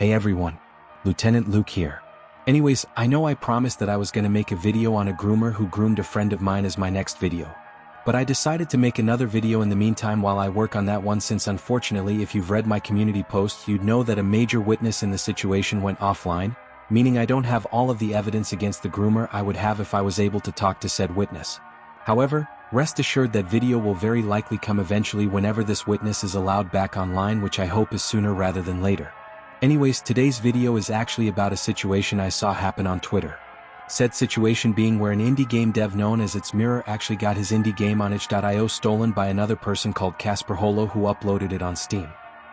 Hey everyone, Lieutenant Luke here. Anyways, I know I promised that I was gonna make a video on a groomer who groomed a friend of mine as my next video. But I decided to make another video in the meantime while I work on that one, since unfortunately if you've read my community posts you'd know that a major witness in the situation went offline, meaning I don't have all of the evidence against the groomer I would have if I was able to talk to said witness. However, rest assured that video will very likely come eventually whenever this witness is allowed back online, which I hope is sooner rather than later. Anyways, today's video is actually about a situation I saw happen on Twitter. Said situation being where an indie game dev known as It's Mirror actually got his indie game on itch.io stolen by another person called Casper Holo, who uploaded it on Steam.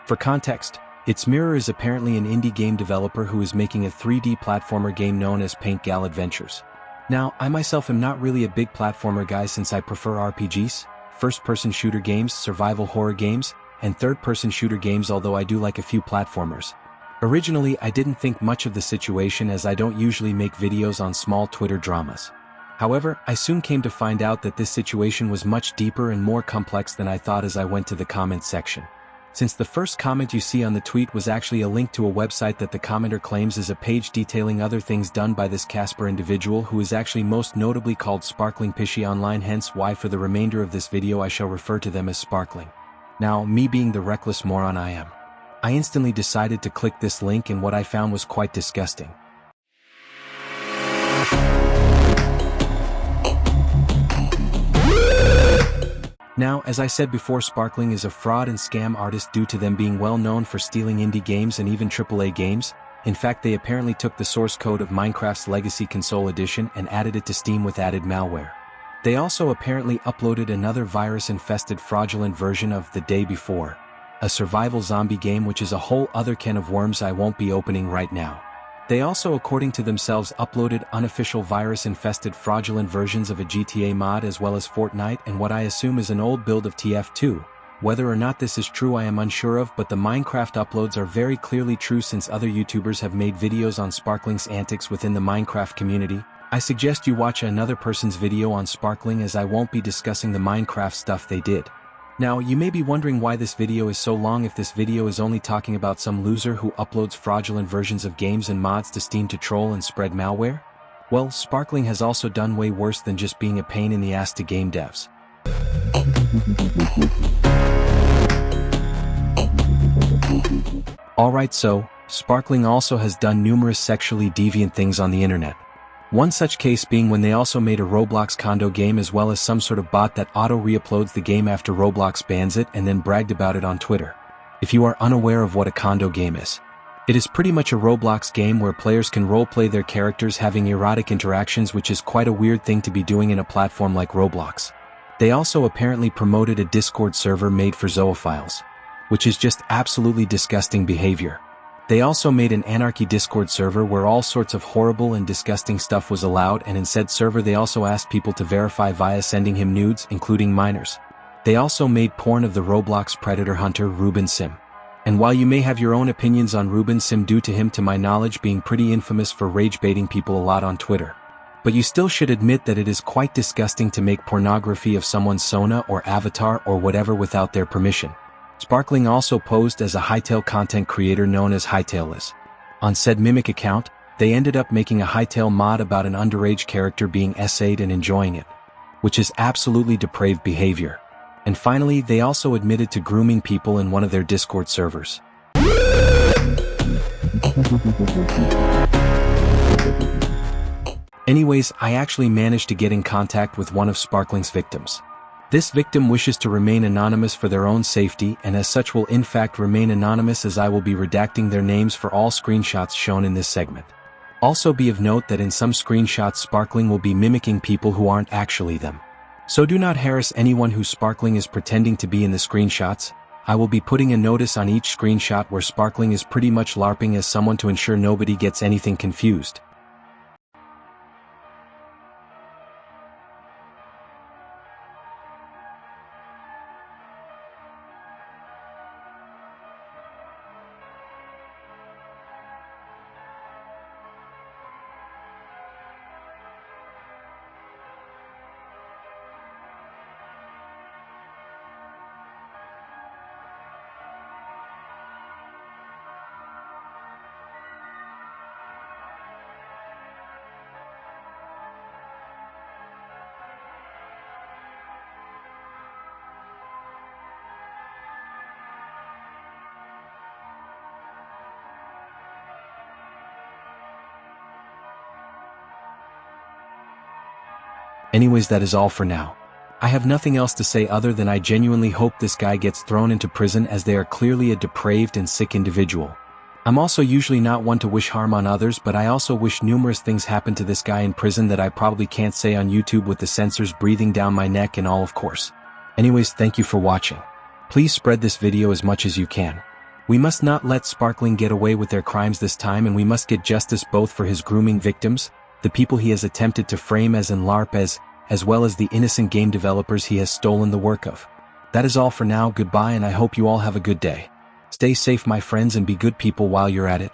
For context, It's Mirror is apparently an indie game developer who is making a 3D platformer game known as Paint Gal Adventures. Now, I myself am not really a big platformer guy since I prefer RPGs, first-person shooter games, survival horror games, and third-person shooter games, although I do like a few platformers. Originally, I didn't think much of the situation as I don't usually make videos on small Twitter dramas. However, I soon came to find out that this situation was much deeper and more complex than I thought as I went to the comments section. Since the first comment you see on the tweet was actually a link to a website that the commenter claims is a page detailing other things done by this Casper individual, who is actually most notably called SparklingPishy online, hence why for the remainder of this video I shall refer to them as Sparkling. Now, me being the reckless moron I am, I instantly decided to click this link, and what I found was quite disgusting. Now, as I said before, Sparkling is a fraud and scam artist due to them being well known for stealing indie games and even AAA games. In fact, they apparently took the source code of Minecraft's Legacy Console Edition and added it to Steam with added malware. They also apparently uploaded another virus-infested fraudulent version of The Day Before, a survival zombie game, which is a whole other can of worms I won't be opening right now. They also, according to themselves, uploaded unofficial virus-infested fraudulent versions of a GTA mod as well as Fortnite and what I assume is an old build of TF2. Whether or not this is true I am unsure of, but the Minecraft uploads are very clearly true since other YouTubers have made videos on Sparkling's antics within the Minecraft community. I suggest you watch another person's video on Sparkling, as I won't be discussing the Minecraft stuff they did. Now, you may be wondering why this video is so long if this video is only talking about some loser who uploads fraudulent versions of games and mods to Steam to troll and spread malware? Well, Sparkling has also done way worse than just being a pain in the ass to game devs. Alright, so, Sparkling also has done numerous sexually deviant things on the internet. One such case being when they also made a Roblox condo game as well as some sort of bot that auto-re-uploads the game after Roblox bans it, and then bragged about it on Twitter. If you are unaware of what a condo game is, it is pretty much a Roblox game where players can roleplay their characters having erotic interactions, which is quite a weird thing to be doing in a platform like Roblox. They also apparently promoted a Discord server made for zoophiles, which is just absolutely disgusting behavior. They also made an anarchy Discord server where all sorts of horrible and disgusting stuff was allowed, and in said server they also asked people to verify via sending him nudes, including minors. They also made porn of the Roblox predator hunter Ruben Sim. And while you may have your own opinions on Ruben Sim due to him, to my knowledge, being pretty infamous for rage-baiting people a lot on Twitter, but you still should admit that it is quite disgusting to make pornography of someone's Sona or avatar or whatever without their permission. Sparkling also posed as a Hightail content creator known as Hightailless. On said Mimic account, they ended up making a Hightail mod about an underage character being essayed and enjoying it, which is absolutely depraved behavior. And finally, they also admitted to grooming people in one of their Discord servers. Anyways, I actually managed to get in contact with one of Sparkling's victims. This victim wishes to remain anonymous for their own safety, and as such will in fact remain anonymous, as I will be redacting their names for all screenshots shown in this segment. Also be of note that in some screenshots Sparkling will be mimicking people who aren't actually them. So do not harass anyone who Sparkling is pretending to be in the screenshots. I will be putting a notice on each screenshot where Sparkling is pretty much LARPing as someone to ensure nobody gets anything confused. Anyways, that is all for now. I have nothing else to say other than I genuinely hope this guy gets thrown into prison, as they are clearly a depraved and sick individual. I'm also usually not one to wish harm on others, but I also wish numerous things happen to this guy in prison that I probably can't say on YouTube with the censors breathing down my neck and all, of course. Anyways, thank you for watching. Please spread this video as much as you can. We must not let Sparkling get away with their crimes this time, and we must get justice both for his grooming victims, the people he has attempted to frame as in LARP, as well as the innocent game developers he has stolen the work of. That is all for now. Goodbye, and I hope you all have a good day. Stay safe, my friends, and be good people while you're at it.